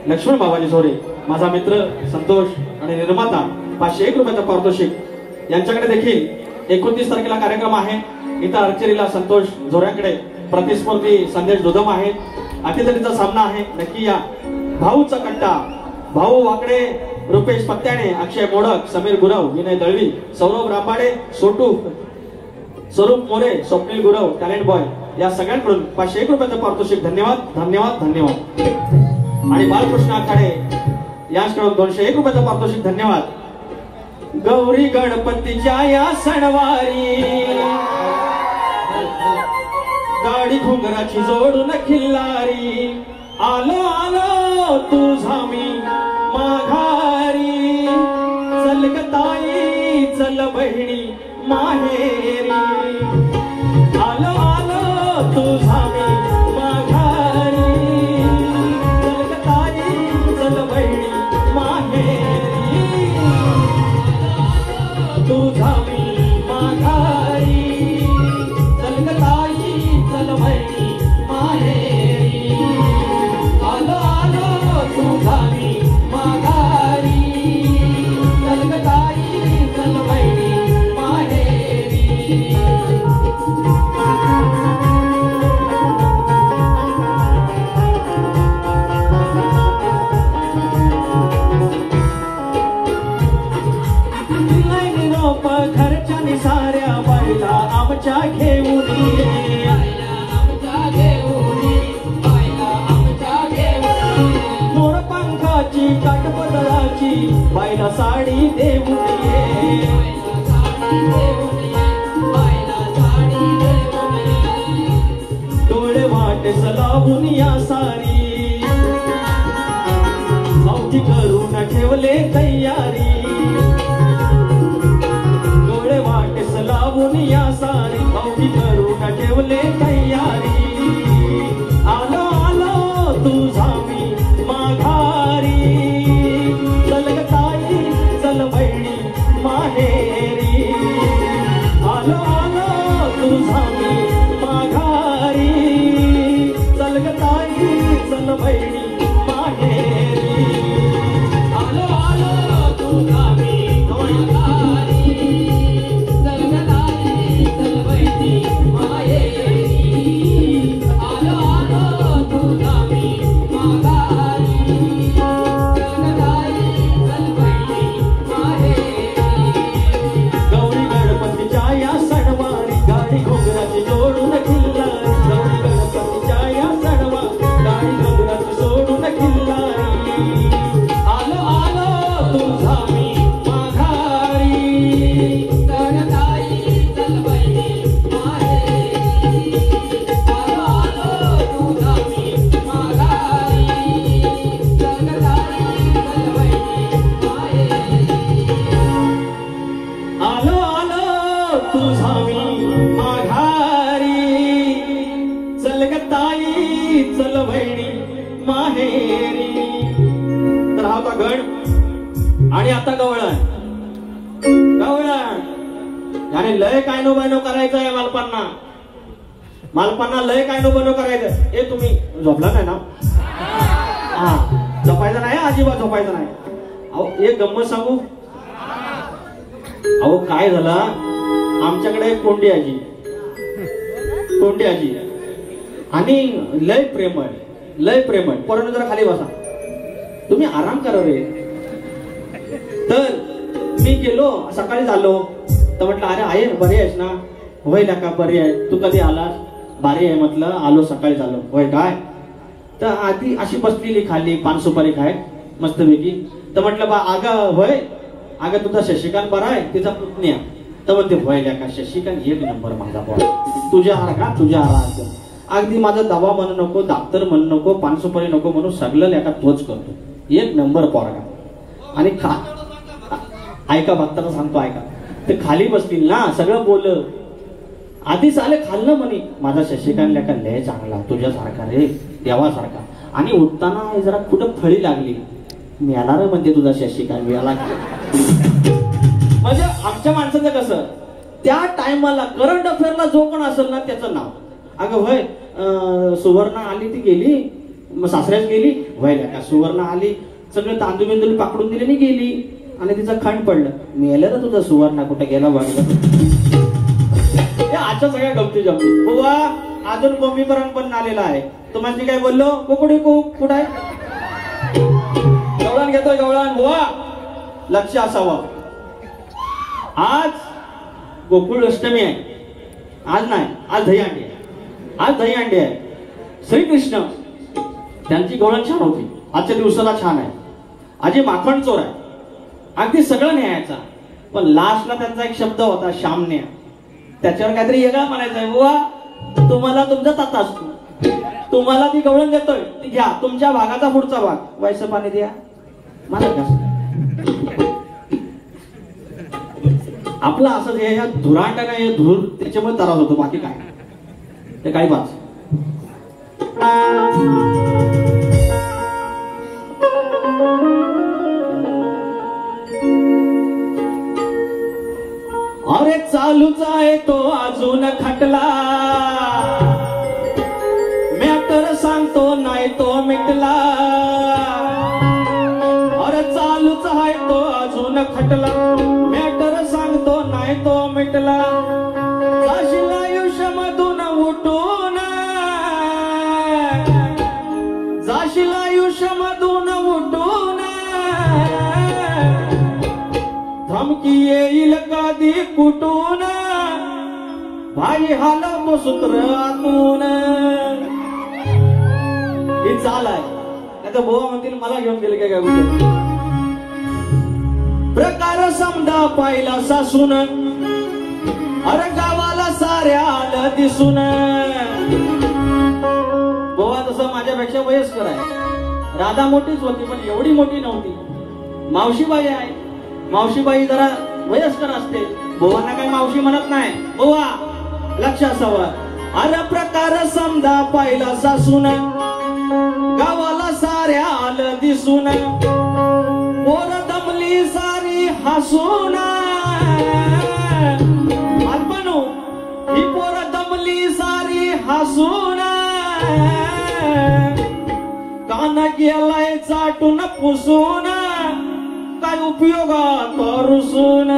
B: लक्ष्मण बाबाजी झोरे माझा मित्र संतोष आणि निर्माता 501 रुपयाचा पारितोषिक यांच्याकडे देखील 29 तारखेला कार्यक्रम आहे। इथं आर्चरीला संतोष झोऱ्यांकडे प्रतिस्पर्धी संदेश दुधम आहे। अतिथीचा सामना आहे नक्की या। भाऊचा कट्टा भाऊ वाकडे रुपेश पत्त्याने अक्षय मोडक समीर गुरव विनय दळवी सौरभ रांबाडे सोटू स्वरूप मोरे स्वप्नील गुरव टॅलेंट बॉय या सगळ्यांकडून 501 रुपयाचं पारितोषिक धन्यवाद धन्यवाद धन्यवाद। आणि बालकृष्ण आखाडे यांच्याकडून 201 रुपयाचं पारितोषिक धन्यवाद। गौरी गणपतीच्या या सणवारी गाडी घोंगराची जोडून खिल्लारी आलो आलो तुझा मी माघारी चल ग ताई चल बहिणी माहेरी आलो आलो तुझा मी माघारी चल ग ताई चल बहिणी माहेरी तुझा मी माघारी चल ग ताई चल बहिणी माहेरी आलो आलो तुझा मी माघारी चल ग ताई चल बहिणी माहेरी। घरच्या साऱ्या बायला आमच्या घेऊन मोर पंखाची काटपदराची बायला साडी देऊन डोळे वाट सलावून या सारी अवधी करून ठेवले तयारी दुनिया सारी भाऊजी करून ठेवले तयारी आलो आलो तुझा मी माघारी चल ग ताई चल बहिणी माहेरी आलो आलो तुझा मी माघारी चल ग ताई चल बहिणी माहेरी आलो आलो तुझा मी माघारी चल ग ताई चल बहिणी माहेरी आलो आलो तुझा मी माघारी चल ग ताई चल बहिणी माहेरी गौरी गणपतीच्या या सणवारी गाडी घोगराची जोडून खिल्लारी गौरी गणपतीच्या या सणवारी गाडी घोगराची सोडून खिल्लारी आलो आलो तुझा मी माघारी चल ग ताई चल बहिणी माहेरी आलो आलो तुझा मी माघारी चल ग ताई चल बहिणी माहेरी आलो आलो तुझा मी माघारी चल ग ताई चल बहिणी माहेरी तर हा होता गण आणि आता गवळण गवळण आणि लय काय नो बैनो करायचं आहे मालपांना लय काय नो बैनो करायचं हे तुम्ही झोपला नाही ना हा झोपायचं नाही अजिबात झोपायचं नाही अहो एक गंमत सांगू अहो काय झालं आमच्याकडे एक कोंडी आजी आणि लय प्रेमळ पोरांनो जरा खाली बसा तुम्ही आराम करा रे तर मी गेलो सकाळी झालो तर म्हटलं अरे आहे बरी आहेस ना होय का बरी आहे तू कधी आलास बारी आहे म्हटलं आलो सकाळी झालो होय काय तर आधी अशी बसलेली खाली पान सुपारी खाय मस्तपैकी तर म्हटलं बा अगं होय अगं तुझा शशिकांत बरा आहे तिचा पुतण्या तर म्हणते व्हायला का शशिकांत एक नंबर माझा पोरा तुझ्या आरा अगदी माझा दवा म्हणू नको डॉक्टर म्हणू नको पानसुपारी नको म्हणून सगळं लेका तोच करतो एक नंबर पोरगा आणि ऐका भक्ताला सांगतो ऐका ते खाली बसतील ना सगळं बोललं आधीच आले खाल्लं म्हणे माझा शशिकांत लेका लय चांगला तुझ्यासारखा रे देवासारखा आणि उठताना जरा कुठं फळी लागली मिळाला म्हणजे तुझा शशिकांत मिळाला म्हणजे आमच्या माणसाचं कसं त्या टायमाला करंट अफेअरला जो कोण असेल ना त्याचं नाव अगं होय सुवर्णा आली ती गेली मग सासऱ्याच गेली व्हायला का सुवर्णा आली सगळे तांदूळ बिंदूळ पाकडून दिले नाही गेली आणि तिचं खंड पडलं मेलं ना तुझा सुवर्णा कुठे गेला वाटलं आजच्या सगळ्या गमती जमती बुवा अजून कोंबीपर्यंत पण आलेला आहे तुम्हाला काय बोललो कुकुडी कुठं आहे गवळण घेतोय गवळण बुवा लक्ष असावं आज गोकुळ अष्टमी आहे आज नाही आज दहीहंडी आहे श्रीकृष्ण त्यांची गवळण छान होती आजच्या दिवसाला छान आहे आजी माखण चोर आहे अगदी सगळं न्यायचा पण लास्टला त्यांचा एक शब्द होता शामन्या त्याच्यावर काहीतरी वेगळा म्हणायचं आहे बुवा तुम्हाला तुमचा ताता असतो तुम्हाला ती गवळण देतोय ती घ्या तुमच्या भागाचा पुढचा भाग वैस पाणी द्या मला आपलं असं जे ह्या धुरांडाने हे धूर त्याच्यामुळे त्रास होतो बाकी काय ते काही बात अरे चालूच आहे तो अजून खटला मॅटर सांगतो नाही तो मिटला अरे चालूच आहे तो अजून खटला मॅटर सांगतो नाही तो मिटला जाशील आयुष्यामधून उठून जाशील आयुष्यामधून उठून धमकी येईल कधी कुठून भाई हालव सूत्र आतून ही चाल आहे नाही तर भाऊ म्हणतील मला घेऊन गेले काय प्रकार समजा पाहिला सासून अरे गावाला साऱ्या आलं दिसून बोवा तसं माझ्यापेक्षा वयस्कर आहे राधा मोठीच होती पण एवढी मोठी नव्हती मावशीबाई आहे मावशीबाई जरा वयस्कर असते, बुवांना काही मावशी म्हणत नाही. बुवा लक्ष असावं. अरे प्रकार समजा पाहिला सासून, गावाला साऱ्या आलं दिसून, पोर दमली सारी हसून. आत्मनो ही पोर दमली सारी हसून, कान गेलाय चाटून पुसून, काय उपयोगात रुसून.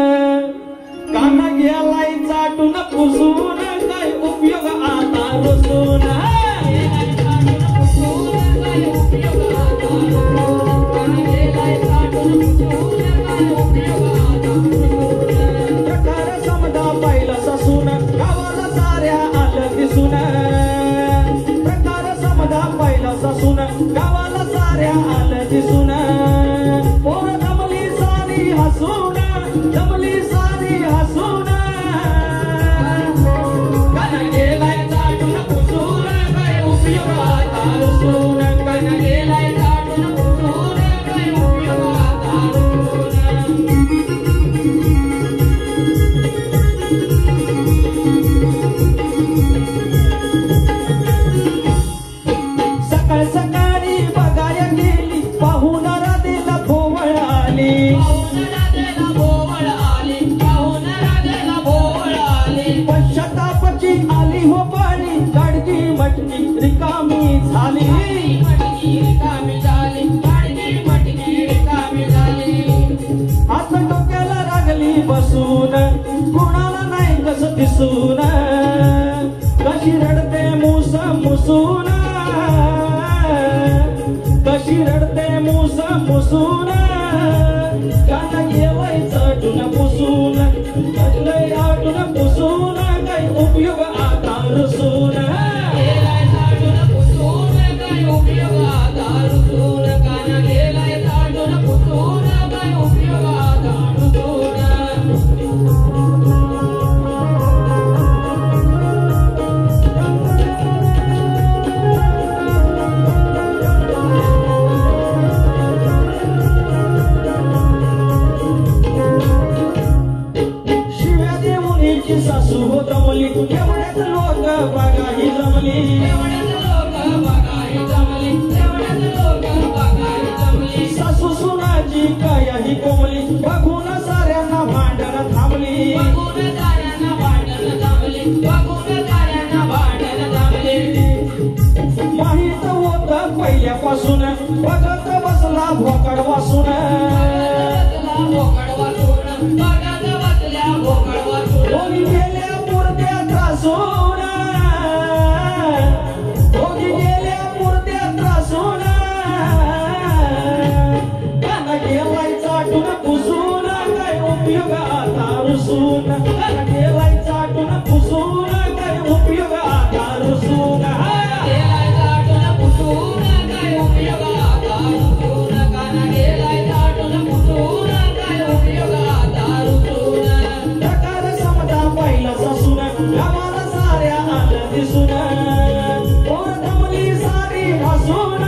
B: कान गेलाय चाटून पुसून, काय उपयोग आता रुसून. प्रकार समजा पाहिला सासून, गावाला साऱ्या आलं दिसून. प्रकार समजा पाहिला सासून, गावाला साऱ्या आलं दिसून. पोर दमली सारी हसून, दमली सारी हसून. कान गेलाय चाटून पुसून, काय उपयोग आता रुसून. कान गेलाय चाटून पुसून, काय उपयोग आता रुसून. सकाळ सकाळी बघाया गेली, पाहून राधेला भोवळ आली. पश्चातापाची आली हो पाणी, गाडगी मटकी रिकामी झाली. हात डोक्याला लागली बसून, कुणाला नाही कसं दिसून. कशी रडते मूस मुसून, कशी रडते मूस मुसून. कान गेलाय चाटून पुसून, लय आटून पुसून, काही उपयोग आता रुसून. शिव्या देऊन हिची सासू हो दमली, एवढ्याच लोक बघा ही जमली. सासू सुनाची काय ही कोमली, बघून साऱ्यांना भांडण थांबली. माहित होत पहिल्यापासून, बघत बसला भोकड वासून. दोघी गेल्या मुर्द्या त्रासून, दोघी गेल्या मुर्द्या त्रासून. कान गेलाय चाटून पुसून, काय उपयोग आता रुसून. कान गेलाय चाटून पुसून, काय उपयोग आता रुसून. प्रकार समजा पाहिला सासून, गावाला साऱ्या आलं दिसून. पोर दमली सारी हसून,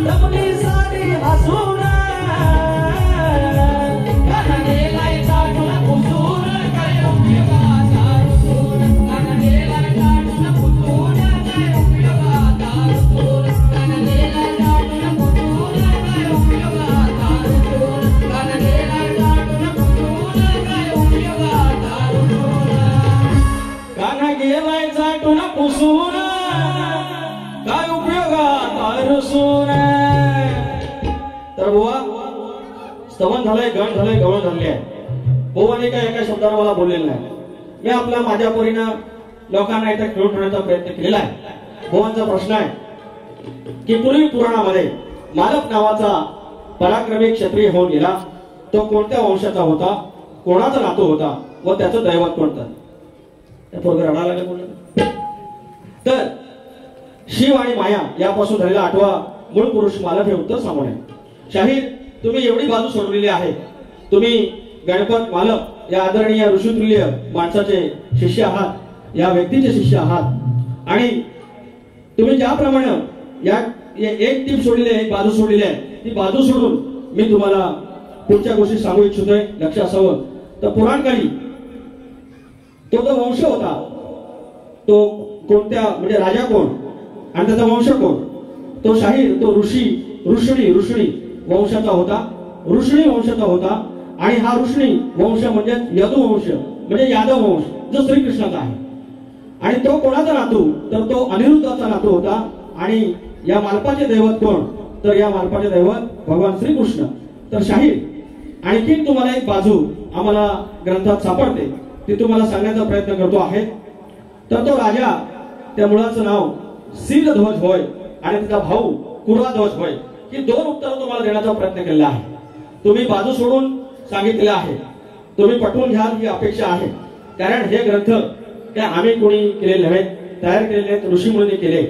B: दमली सारी हसून. कान गेलाय चाटून पुसून, काय उपयोग आता रुसून. कान गेलाय चाटून पुसून, काय उपयोग आता रुसून. कान गेलाय चाटून पुसून, काय उपयोग आता रुसून. कान गेलाय चाटून पुसून, काय उपयोग आता रुसून. कान गेलाय चाटून पुसून, काय उपयोगात रुसून. तर बुवा स्तवन झालंय, गण झालंय, गवळ झाले आहे. बुवाने काय एका शब्दाने मला बोललेलं नाही. मी आपल्या माझ्या परीनं लोकांना इथे खेळून ठेवण्याचा प्रयत्न केलेला आहे. बुवांचा प्रश्न आहे की पूर्वी पुराणामध्ये मालक नावाचा पराक्रमी क्षत्रिय होऊन गेला. तो कोणत्या वंशाचा होता, कोणाचा नातू होता व त्याचं दैवत कोणतं. रडायला लागले बोलले. तर शिव आणि माया यापासून झालेला 8वा मूळ पुरुष मालक हे उत्तर सांगून आहे. शाहीर तुम्ही एवढी बाजू सोडलेली आहे. तुम्ही गणपत मालक या आदरणीय ऋषितुल्य माणसाचे शिष्य आहात, या व्यक्तीचे शिष्य आहात. आणि तुम्ही ज्याप्रमाणे या एक टीप सोडलेली आहे, एक बाजू सोडलेली आहे, ती बाजू सोडून मी तुम्हाला पुढच्या गोष्टी सांगू इच्छितोय, लक्ष असावं. तर पुराणकाळी तो जो वंश होता तो कोणत्या म्हणजे राजा कोण आणि त्याचा वंश कोण, तो शाहीर, तो ऋषणी वंशाचा होता, ऋषणी वंशाचा होता. आणि हा ऋषणी वंश म्हणजे यदुवंश म्हणजे यादव वंश जो श्रीकृष्णाचा आहे. आणि तो कोणाचा नातू, तर तो अनिरुद्धाचा नातू होता. आणि या मालपाचे दैवत कोण, तर या मालपाचे दैवत भगवान श्रीकृष्ण. तर शाहीर आणखी तुम्हाला एक बाजू आम्हाला ग्रंथात सापडते, ती तुम्हाला सांगण्याचा प्रयत्न करतो आहे. तर तो राजा, त्या मुलाचं नाव शीलध्वज होय आणि त्याचा भाऊ कुराध्वज होय. ही दोन उत्तरं तुम्हाला देण्याचा प्रयत्न केलेला आहे. तुम्ही बाजू सोडून सांगितलेलं आहे, तुम्ही पटवून घ्याल ही अपेक्षा आहे. कारण हे ग्रंथ काय आम्ही कोणी केलेले नव्हे, तयार केलेले आहेत, ऋषीमुनींनी केले,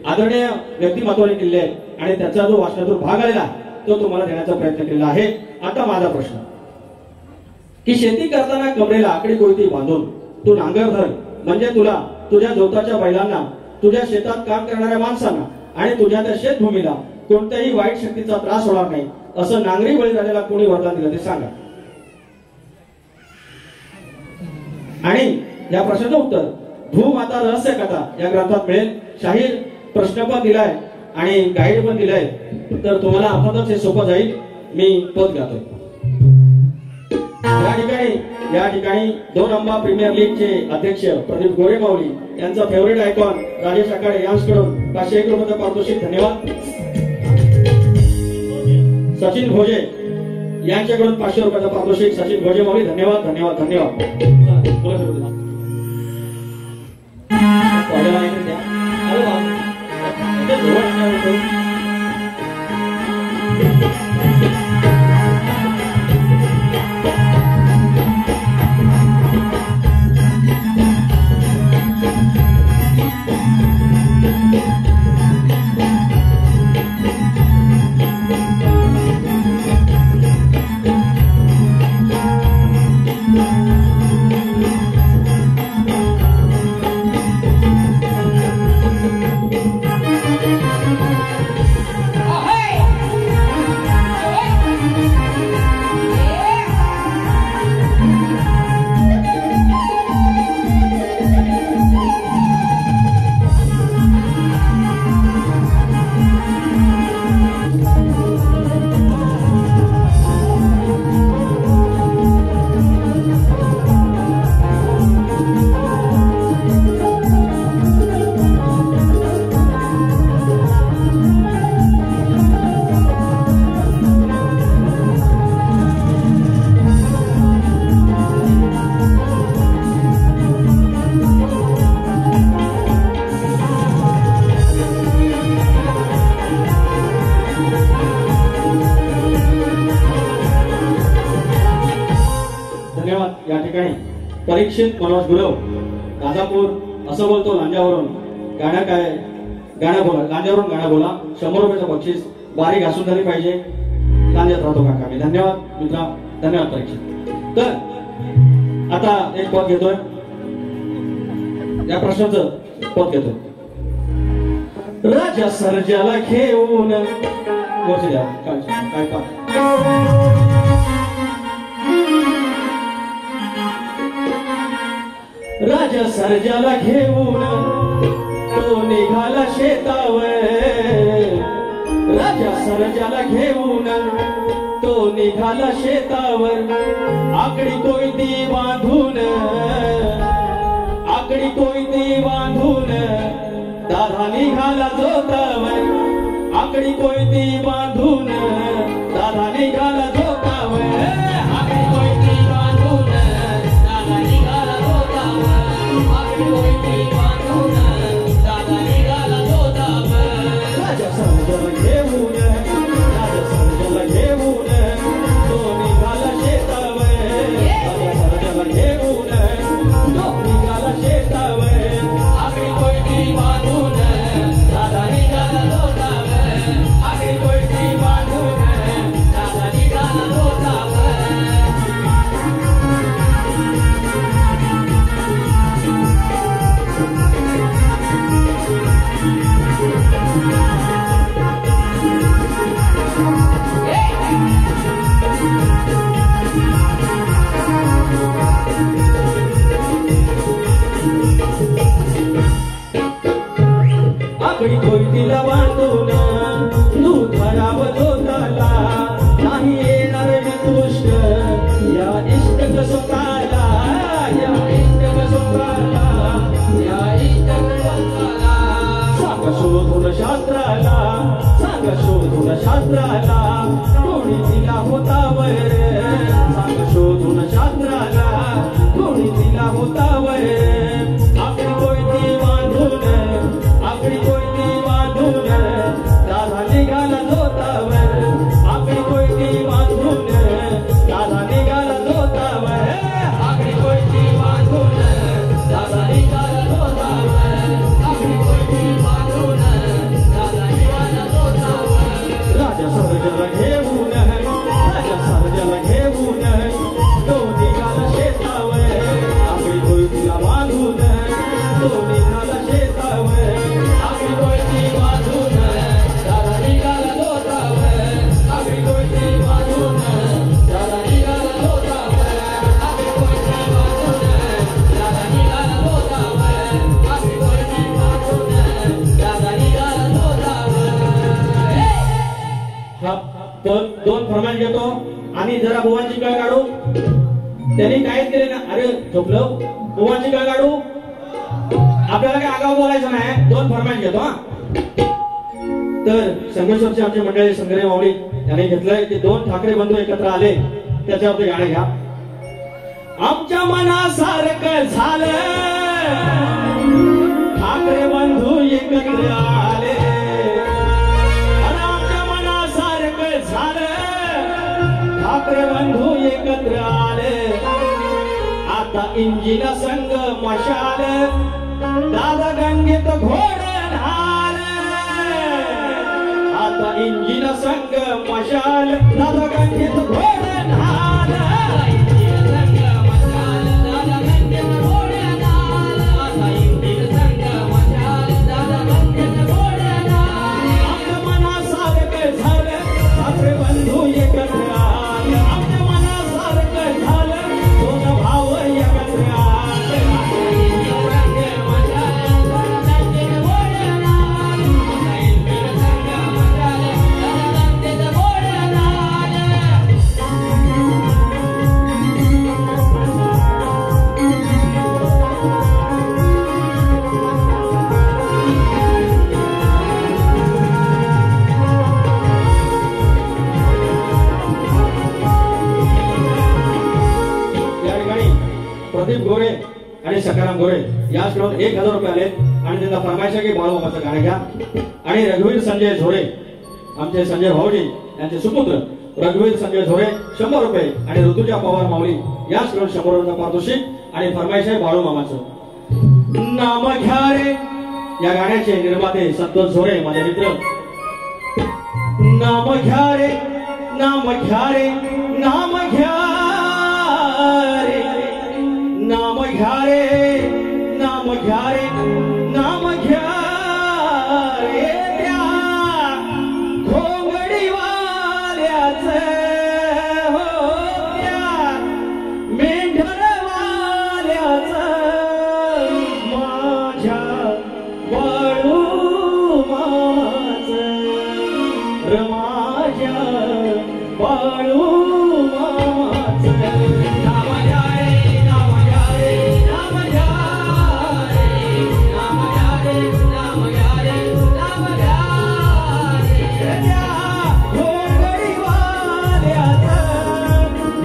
B: आदरणीय व्यक्तिमत्वाने केले आहे. आणि त्याचा जो वाचनातून भाग आलेला तो तुम्हाला देण्याचा प्रयत्न केलेला आहे. आता माझा प्रश्न की शेती करताना कमरेला आकडी कोयती बांधून तू नांगर धर, म्हणजे तुला तुझ्या जोताच्या बैलांना, तुझ्या शेतात काम करणाऱ्या माणसांना आणि तुझ्या त्या शेतभूमीला कोणत्याही वाईट शक्तीचा त्रास होणार नाही, असं नांगरी बळीराजाला कोणी वरदान दिलं ते सांगा. आणि या प्रश्नाचं उत्तर भूमाता रहस्य कथा या ग्रंथात मिळेल. शाहीर प्रश्न पण दिलाय आणि गाईड पण दिलाय, तर तुम्हाला अर्थातच हे सोपं जाईल. मी पद गातोय. या ठिकाणी 2 अंबा प्रीमियर लीगचे अध्यक्ष प्रदीप गोरेमावली यांचा फेवरेट आयकॉन राजेश आखाडे यांच्याकडून 501 रुपयाचं पारितोषिक. धन्यवाद. सचिन भोजे यांच्याकडून 500 रुपयाचं पारितोषिक. सचिन भोजे मावली धन्यवाद धन्यवाद धन्यवाद. परीक्षित मनोज गुरव राजापूर असं बोलतो लांजावरून गाणं बोला, लांजावरून गाणं बोला. 100 रुपयाचं बक्षीस. बारी घासून झाली पाहिजे. लांजात राहतो काका मी. धन्यवाद मित्रा, धन्यवाद परीक्षित. तर आता एक पद घेतोय, या प्रश्नाचं पद घेतोय. राजा सर्जाला घेऊन काय पा राजा सर्जाला घेऊन तो निघाला शेतावर. राजा सर्जाला घेऊन तो निघाला शेतावर. आकडी कोयती बांधून, आकडी कोयती बांधून दादा निघाला जोतावर. आकडी कोयती बांधून दादा निघाला जोतावर. आकडी कोयती बांधून दादा निघाला जोतावर. आकडी कोयती बांधून दादा निघाला जोतावर. राजा सर्जाला घेऊन, राजा सर्जाला घेऊन तो निघाला शेतावर. राजा सर्जाला घेऊन तो निघाला शेतावर. आकडी कोयती बांधून दादा निघाला जोतावर. आकडी कोयती बांधून शास्त्राला कोणी दिला होता वर सांग शोधून शास्त्राला कोणी दिला होता वर आपली कोयती बांधून आपली कोयती बांधून दादा निघाला जोतावर आपली कोयती बांधून दादा निघाला जोतावर आपली कोयती बांधून दादा निघाला जोतावर आपली कोयती बांधून दादा निघाला जोतावर राजा सर्जला घेऊन राजा सर्जला घेऊन तो निघाला शेतावर आपली कोयतीला बांधून तो निघाला शेतावर आपली कोयती बांधून दादा निघाला जोतावर आपली कोयती बांधून दादा निघाला जोतावर आपली कोयती बांधून दादा निघाला जोतावर आपली कोयती बांधून दादा निघाला जोतावर हा दोन फरमान घेतो आणि जरा बुवांची कळ काढू त्यांनी काहीच केले ना अरे झोपलं बुवांची कळ काढू आपल्याला काय आगाऊ बोलायचं नाही दोन फरमान घेतो हा तर संगमेश्वरचे आमचे मंडळी संग्राम माऊली यांनी घेतलंय की दोन ठाकरे बंधू एकत्र आले त्याच्यावरती गाणं घ्या आमच्या मनासारखं झालं ठाकरे बंधू एकत्र आले अरे आमच्या मनासारखं झालं ठाकरे बंधू एकत्र आले आता इंजिन संग मशाल दादा गंगेत घोड ढाल आता इंजिन संग मशाल दादा गंगेत घोड ढाल इंजिन संग मशाल दादा गंगेत घोड ढाल आता इंजिन संग मशाल दादा गंगेत घोड ढाल आमच्या मनासारखं झालं ठाकरे बंधू एकत्र आले आमच्या मनासारखं झालं दोन भाव एकत्र आले प्रदीप गोरे आणि सकाराम गोरे याच कडून 1000 रुपये आले आणि त्यांना फरमाईश आहे की बाळूमामाचं गाणं घ्या आणि रघुवीर संजय झोरे आमचे संजय भाऊजी यांचे सुपुत्र रघुवीर संजय झोरे 100 रुपये आणि ऋतुजा पवार माऊली याच कडून 100 रुपये पारितोषिक आणि फरमाईश आहे बाळूमामाचं नाम घ्या रे या गाण्याचे निर्माते संतोष झोरे माझे मित्र नाम घ्या रे नाम घ्या रे नाम घ्या रे नाम घ्या रे नाम घ्या रे नाम घ्या रे त्या खोंगडी वाल्याच हो त्या मेंढर वाल्याच माझ्या बाळू मामाच माझ्या बाळू मामाच नाम घ्या रे नाम घ्या रे नाम घ्या रे नाम घ्या रे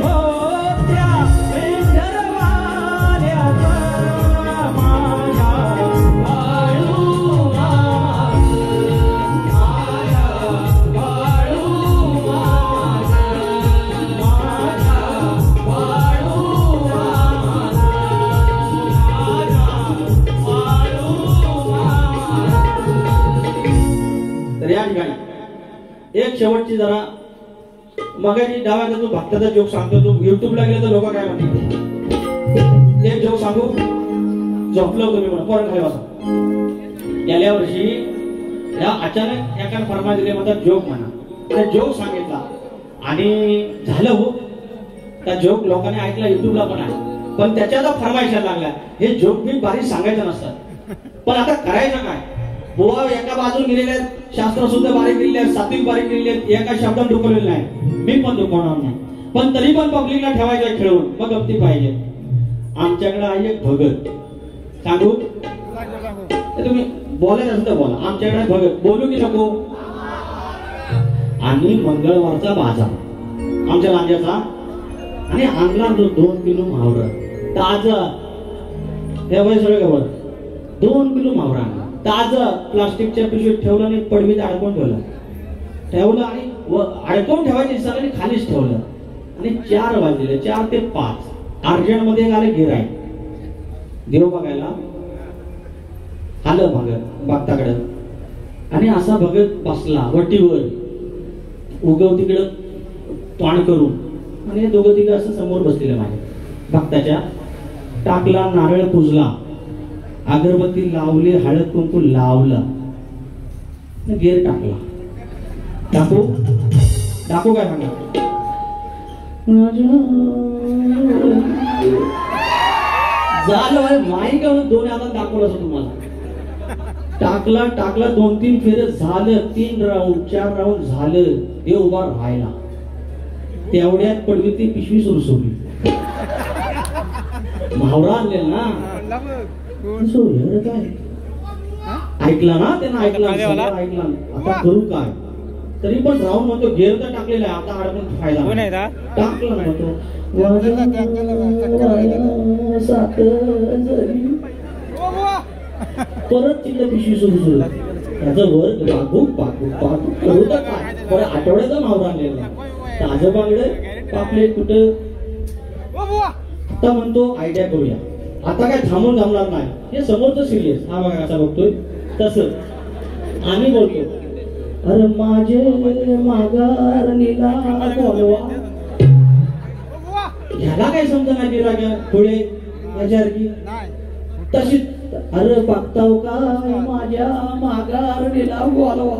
B: नाम घ्या रे नाम घ्या रे त्या खोंगडी वाल्याच हो त्या मेंढर वाल्याच माझ्या बाळू मामाच माझ्या बाळू मामाच माझ्या बाळू मामाच माझ्या बाळू मामाच तर या ठिकाणी एक शेवटची जरा मगाची डाव्याचा तू भक्ताचा जोक सांगतो तू युट्यूबला गेले तर लोक काय म्हणतील एक जोक सांगू झोपलो होतो मी म्हणून परत खाली बसा गेल्या वर्षी या अचानक एका फरमाईश दिली म्हणतात जोक म्हणा त्या जोक सांगितला आणि झालं हो त्या जोक लोकांनी ऐकला युट्यूबला पण आहे पण त्याच्या जो फरमाईशा लागल्या हे जोक मी बारीक सांगायचं नसतात पण आता करायचं काय बुवा एका बाजून गेलेले आहेत शास्त्र सुद्धा बारीक लिहिले आहेत सात्विक बारीक लिहिले आहेत एका शब्दात डुकवलेलं नाही मी पण दुखवणार नाही पण तरी पण पब्लिकला ठेवायचं खेळून मग गप्ती पाहिजे आमच्याकडे आहे एक भगत सांगू तुम्ही बोलायचं असेल तर बोला आमच्याकडे भगत बोलू की नको
A: आणि मंगळवारचा बाजार आमच्या रांजाचा आणि आणला जो 2 किलो मावरा ताजा हे वय सगळं खबर 2 किलो मावरा ताजा प्लास्टिकच्या पिशवीत ठेवलं आणि पडवीत अडकवून ठेवलं आणि अडकवून ठेवायची सगळ्यांनी खालीच ठेवलं आणि 4 वाजले 4 ते 5 अर्जंट मध्ये आले गिराईक देव बघायला आलं मग बागताकडं आणि असा बघत बसला वटीवर उगव तिकडं तोंड करून आणि दोघं तिघं असं समोर बसलेलं माझ्या भक्ताच्या टाकला नारळ पुजला अगरबत्ती लावली हळद कुंकू लावला गेर टाकला टाकू टाकू काय सांगा झालं माई का 2 हातात दाखवलं असं तुम्हाला टाकला 2-3 फेर झालं 3 राऊंड 4 राऊंड झालं ते उभा राहायला तेवढ्यात पडवी ती पिशवी सुरसुरली भावरा आणले ना काय ऐकला ना त्यांना ऐकला आता करू काय तरी पण राऊंड म्हणतो घेर तर टाकलेला आहे आता अडकून फायदा टाकला म्हणतो परत तिकडे पिशवी सुरू त्याचं वर बागू करू तर काय बरं आठवड्याचा मावरा आणलेला ताजं बांगडं पापलेट कुठं आता म्हणतो आयडिया करूया आता काय थांबून जमणार नाही हे समोरचं सिरियस हा बघा कसा बघतोय तसं आम्ही बोलतो अरे माझे माघार नीला बोलवा ह्याला काय समजा नाही गिराग्या पुढे याच्यासारखी तशीच अरे बघताव का माझ्या माघार नीला बोलवा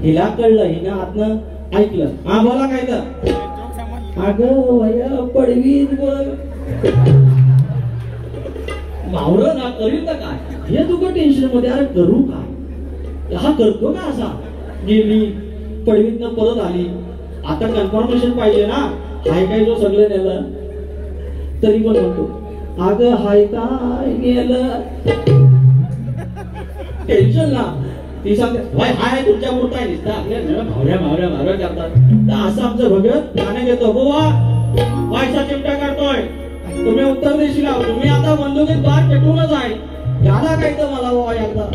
A: हिला कळलं हिनं आतनं ऐकलं हा बोला काय तर अगं वया पडवीत बघ मावळ ना करील तर काय हे तुझं टेन्शन मध्ये अरे करू काय हा करतो का असा गेली पडवीतनं परत आली आता कन्फर्मेशन पाहिजे ना हाय काय जो सगळं नेलं तरी पण म्हणतो अगं हाय काय नेलं टेन्शन ना ती सांगते हाय तुमच्या मूर्त आहे दिसता आपल्या भावऱ्या करतात असं आमचं भगत गाणं घेतो बुवा व्हायचा चिमटा काढतोय तुम्ही उत्तर देशील तुम्ही आता बंदुकीत बार पेटूनच आहे गाणं काय तर मला व्हा एकदा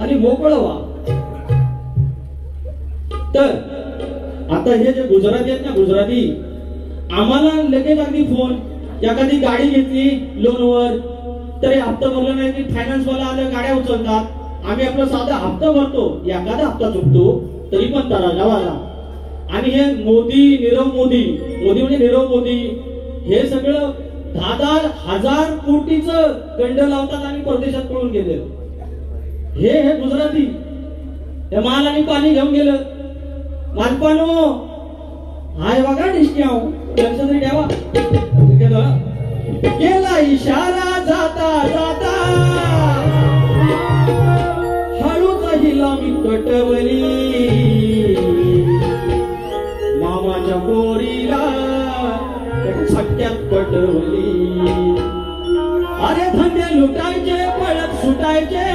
A: आणि मोकळं व्हा तर आता हे जे गुजराती आहेत ना गुजराती आम्हाला लगेच अगदी फोन एखादी गाडी घेतली लोनवर तरी हप्ता भरला नाही की फायनान्स वाला आलं गाड्या उचलतात आम्ही आपला साधा हप्ता भरतो एखादा हप्ता चुकतो तरी पण तराजावाला आणि हे मोदी नीरव मोदी म्हणजे नीरव मोदी हे सगळं 10,000 कोटीचं गंड लावतात आणि परदेशात पळून गेले हे गुजराती त्या मालाने पाणी घेऊन गेलं मालपानो हाय बघा डिस्क्याव लक्ष तरी द्यावा गेला इशारा जाता जाता हळूच हिला मी कटवली मामाच्या पोरीला छक्क्यात पटवली अरे धंदे लुटायचे पळत सुटायचे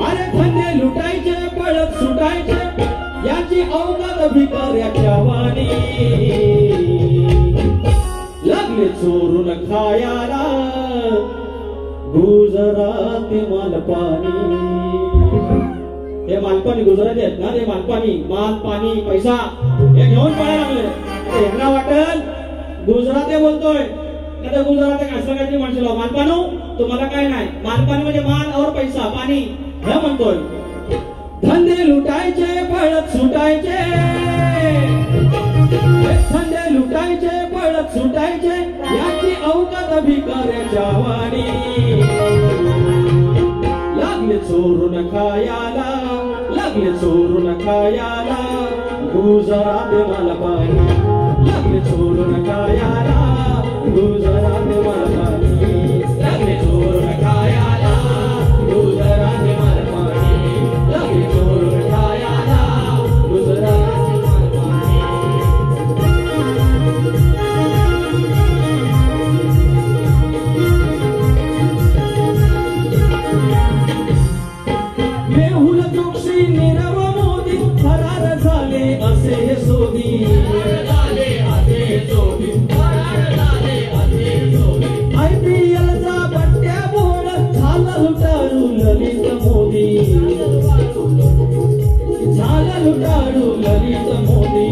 A: अरे धंदे लुटायचे पळत सुटायचे याची अवकात भिकाऱ्याच्या वाणी लागले चोरून खायाला गुजराती मालपानी हे मालपानी गुजराती आहेत ना ते मालपानी माल पाणी पैसा हे घेऊन पळायला लागले यांना वाटल गुजराती बोलतोय आता गुजराती असं काहीतरी म्हणशील मालपानू तुम्हाला काय नाही मालपानी म्हणजे माल और पैसा पाणी हे म्हणतोय धंदे लुटायचे पळत सुटायचे धंदे लुटायचे पळत सुटायचे याची अवकात भिकाऱ्याच्या वाणी लागले चोरून खायाला लागले चोरून खायाला गुजराती मालपानी लागले चोरून खायाला गुजराती मालपानी लागले चोरून खायाला गुजराती मालपानी लागले चोरून खायाला गुजराती मालपानी मेहुल जोशी नीरव मोदी ललित मोदी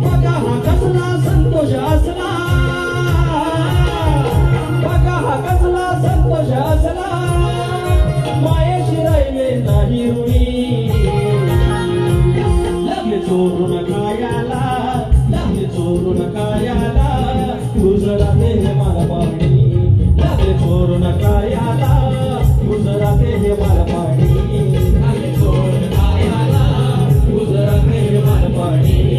A: बघा हा कसला संतोष असला बघा हा कसला संतोष असला मायेशी राहिले नाही रुणी लागले चोरून कायाला लागले चोरून कायाला गुजराते हे मालपाणी लागले चोरून कायाला गुजराते हे मालपाणी लागले चोरून कायाला गुजराते हे मालपाणी